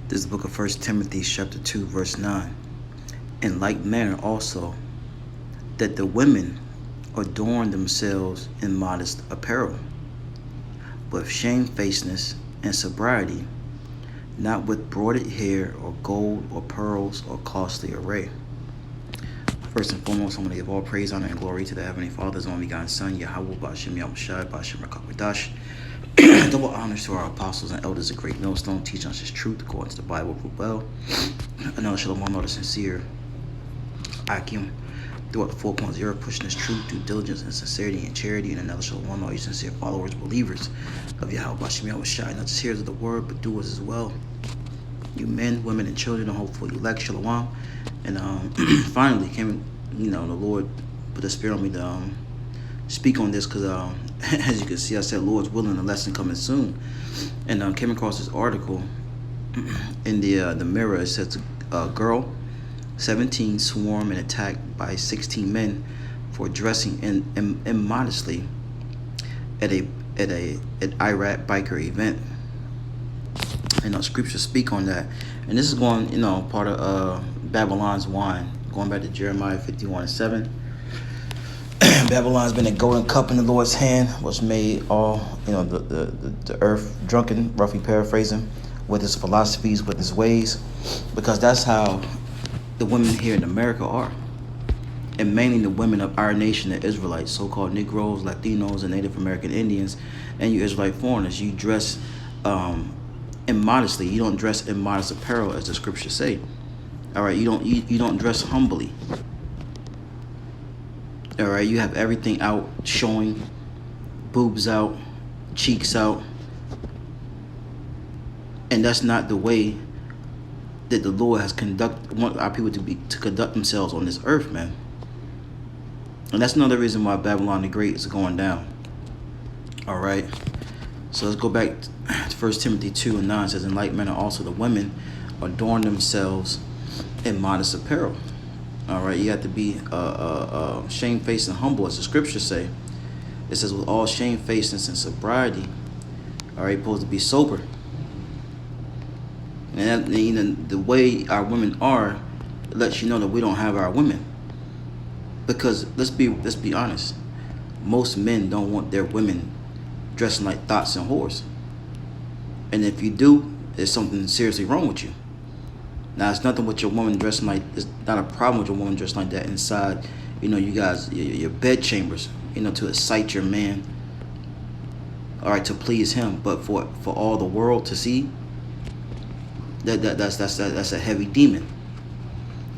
This is the book of 1 Timothy chapter 2 verse 9. In like manner also, that the women adorn themselves in modest apparel, with shamefacedness and sobriety, not with broided hair or gold or pearls or costly array. First and foremost, I want to give all praise, honor, and glory to the Heavenly Father's only begotten Son, YAHAWAH, BAHASHAM, YAHAWASHI, double honors to our apostles and elders of Great Millstone, teaching us His truth according to the Bible, prove well. Another Shalom, another sincere Akim throughout the 4.0, pushing His truth, due diligence, and sincerity and charity. And another Shalom, all you sincere followers, believers of Yahawah, YAHAWASHI, not just hearers of the word, but doers as well. You men, women, and children, and hopefully elect, Shalom. And finally came, the Lord put the spirit on me to speak on this, because as you can see, I said, Lord's willing, the lesson coming soon. And came across this article in the Mirror. It says a girl, 17, swarmed and attacked by 16 men for dressing immodestly at Iraq biker event. And scriptures speak on that. And this is going, part of Babylon's wine, going back to Jeremiah 51:7. Babylon's been a golden cup in the Lord's hand, which made all, the earth drunken, roughly paraphrasing, with its philosophies, with its ways, because that's how the women here in America are. And mainly the women of our nation, the Israelites, so-called Negroes, Latinos, and Native American Indians, and you Israelite foreigners. You dress immodestly. You don't dress in modest apparel, as the scriptures say. All right, you don't dress humbly. All right, you have everything out, showing, boobs out, cheeks out, and that's not the way that the Lord has want our people to conduct themselves on this earth, man. And that's another reason why Babylon the Great is going down. All right, so let's go back to 1 Timothy 2:9. It says, in like manner also the women adorn themselves in modest apparel. All right, you have to be shamefaced and humble, as the scriptures say. It says, with all shamefacedness and sobriety. All right, supposed to be sober. And that, the way our women are, it lets you know that we don't have our women. Because let's be honest, most men don't want their women dressing like thoughts and whores. And if you do, there's something seriously wrong with you. Now, it's nothing with your woman dressing like, it's not a problem with your woman dressing like that inside, you guys, your bed chambers, to excite your man, all right, to please him. But for all the world to see, that's a heavy demon.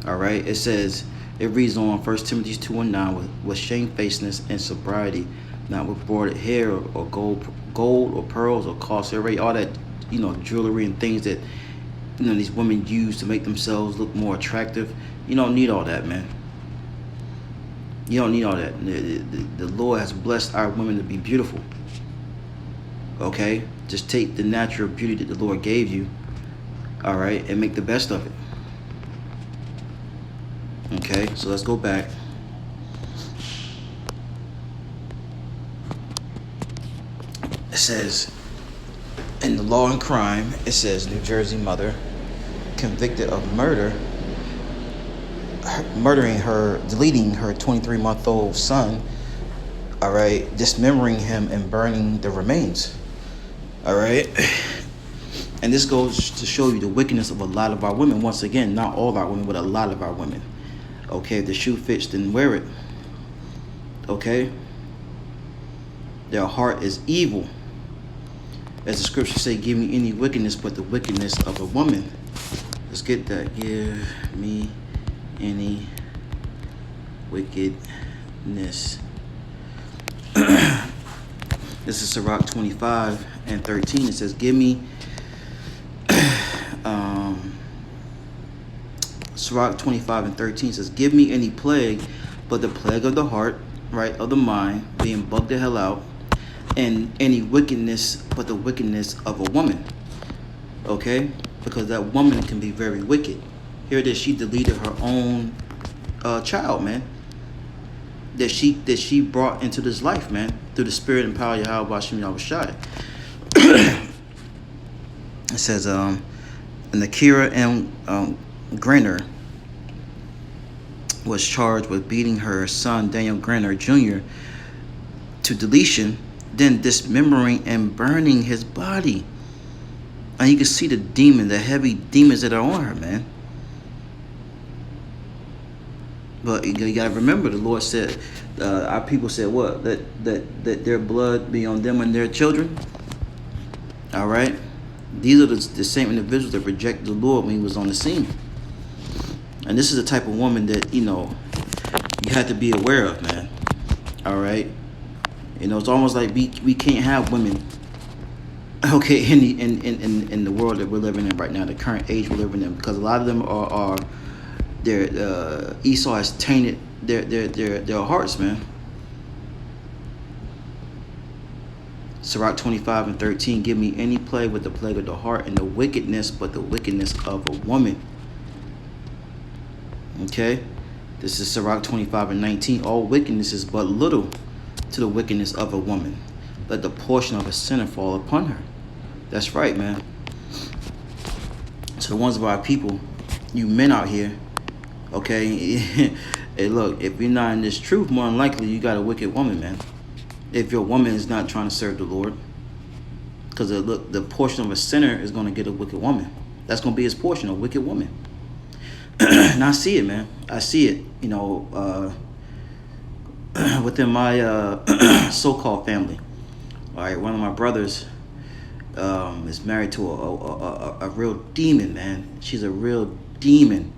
All right, it reads on 1 Timothy 2:9, with shamefacedness and sobriety, not with broided hair or gold or pearls or costly array, all that, jewelry and things that these women use to make themselves look more attractive. You don't need all that, man. You don't need all that. The Lord has blessed our women to be beautiful. Okay, just take the natural beauty that the Lord gave you, all right, and make the best of it. Okay, so let's go back. It says, in the law and crime, it says New Jersey mother convicted of deleting her 23-month-old son, all right, dismembering him and burning the remains, all right. And this goes to show you the wickedness of a lot of our women. Once again, not all of our women, but a lot of our women. Okay, if the shoe fits, then wear it. Okay, their heart is evil. As the scriptures say, give me any wickedness but the wickedness of a woman. Let's get that. Give me any wickedness. This is Sirach 25:13. It says, give me, Sirach 25:13 says, give me any plague but the plague of the heart, right, of the mind, being bugged the hell out, and any wickedness but the wickedness of a woman. Okay, because that woman can be very wicked. Here it is, she deleted her own child, man, that she brought into this life, man, through the spirit and power of YAHAWASHI. It says And Akira M. Grenner was charged with beating her son Daniel Grenner Jr. to deletion, then dismembering and burning his body. And you can see the demon, the heavy demons that are on her, man. But you gotta remember, the Lord said, our people said what? That their blood be on them and their children. All right. These are the same individuals that rejected the Lord when he was on the scene. And this is the type of woman that, you have to be aware of, man. All right. It's almost like we can't have women, okay, in the world that we're living in right now, the current age we're living in, because a lot of them are their Esau has tainted their hearts, man. Sirach 25:13, give me any plague with the plague of the heart and the wickedness, but the wickedness of a woman. Okay, this is Sirach 25:19. All wickedness is but little to the wickedness of a woman. Let the portion of a sinner fall upon her. That's right, man. So the ones of our people, you men out here, okay, hey, look, if you're not in this truth, more than likely you got a wicked woman, man. If your woman is not trying to serve the Lord, because the portion of a sinner is going to get a wicked woman. That's going to be his portion, a wicked woman. And I see it, man. I see it, within my so-called family. All right, one of my brothers is married to a real demon, man. She's a real demon.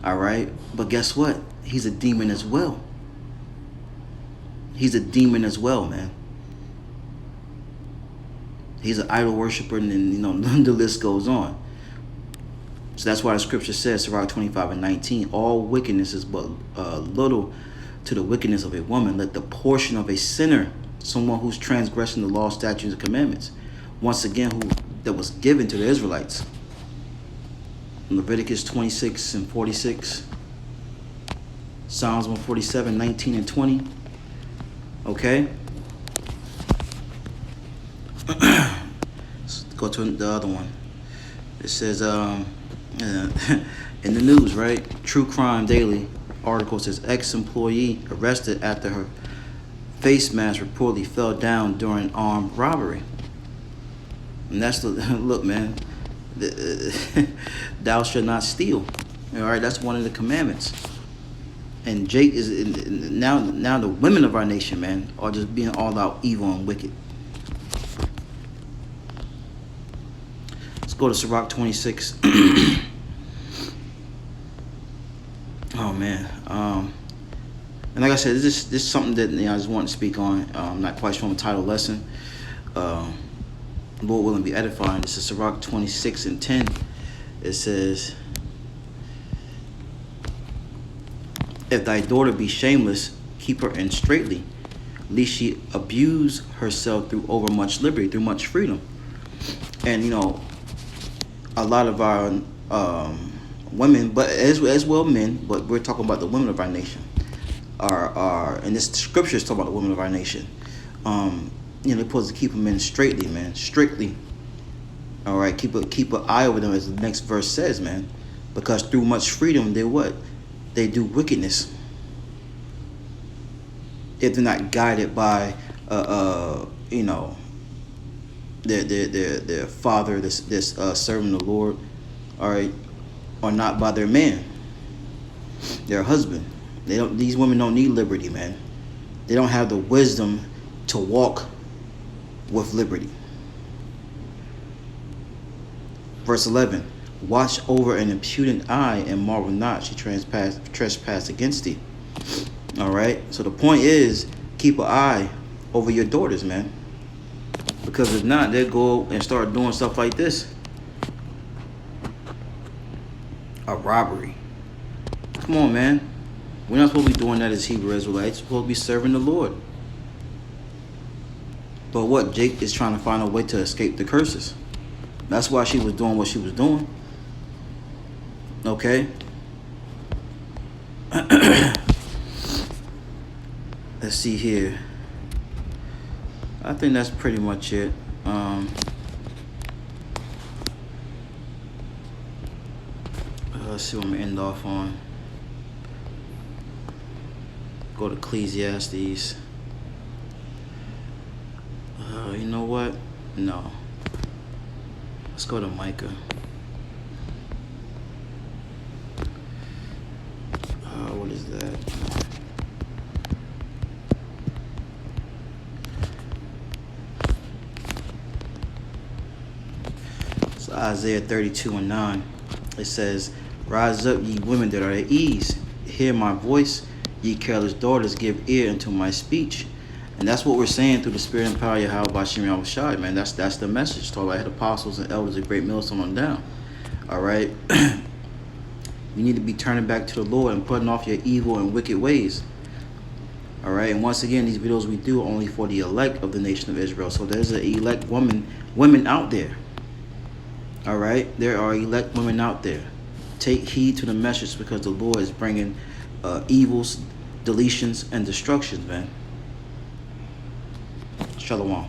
All right, but guess what? He's a demon as well. He's a demon as well, man. He's an idol worshiper, and then, the list goes on. So that's why the scripture says, Sirach 25:19, all wickedness is but little to the wickedness of a woman. Let the portion of a sinner, someone who's transgressing the law, statutes, and commandments, once again, that was given to the Israelites. Leviticus 26:46, Psalms 147:19-20. Okay. Let's go to the other one. It says, in the news, right? True Crime Daily article says ex-employee arrested after her face mask reportedly fell down during armed robbery. And that's the look, man. Thou shalt not steal. All right, that's one of the commandments. And Jake is now the women of our nation, man, are just being all out evil and wicked. Let's go to Sirach 26. Oh man, and like I said, this is something that I just want to speak on. I'm not quite sure on the title lesson. Lord willing, be edifying. This is Sirach 26:10. It says, if thy daughter be shameless, keep her in straitly, lest she abuse herself through overmuch liberty, through much freedom. And a lot of our women, but as well men, but we're talking about the women of our nation, are and this scripture is talking about the women of our nation. They're supposed to keep them in straitly, man, strictly. All right, keep an eye over them, as the next verse says, man, because through much freedom they what? They do wickedness. If they're not guided by their father, this serving the Lord, all right, or not by their man, their husband. These women don't need liberty, man. They don't have the wisdom to walk with liberty. Verse 11, watch over an impudent eye and marvel not, she trespass against thee. All right, so the point is, keep an eye over your daughters, man, because if not, they'll go and start doing stuff like this. A robbery. Come on, man. We're not supposed to be doing that as Hebrew Israelites. We're supposed to be serving the Lord. But what? Jake is trying to find a way to escape the curses. That's why she was doing what she was doing. Okay? Let's see here. I think that's pretty much it. Let's see what I'm gonna end off on. Go to Ecclesiastes. You know what? No. Let's go to Micah. What is that? It's Isaiah 32:9. It says, "Rise up, ye women that are at ease. Hear my voice, ye careless daughters, give ear unto my speech." And that's what we're saying through the spirit and power of YAHAWASHI, man. That's the message. Talk about head apostles and elders, a great millstone on down. All right. You need to be turning back to the Lord and putting off your evil and wicked ways. All right. And once again, these videos we do are only for the elect of the nation of Israel. So there's an elect women out there. All right. There are elect women out there. Take heed to the message, because the Lord is bringing evils, deletions, and destructions, man. Shalom.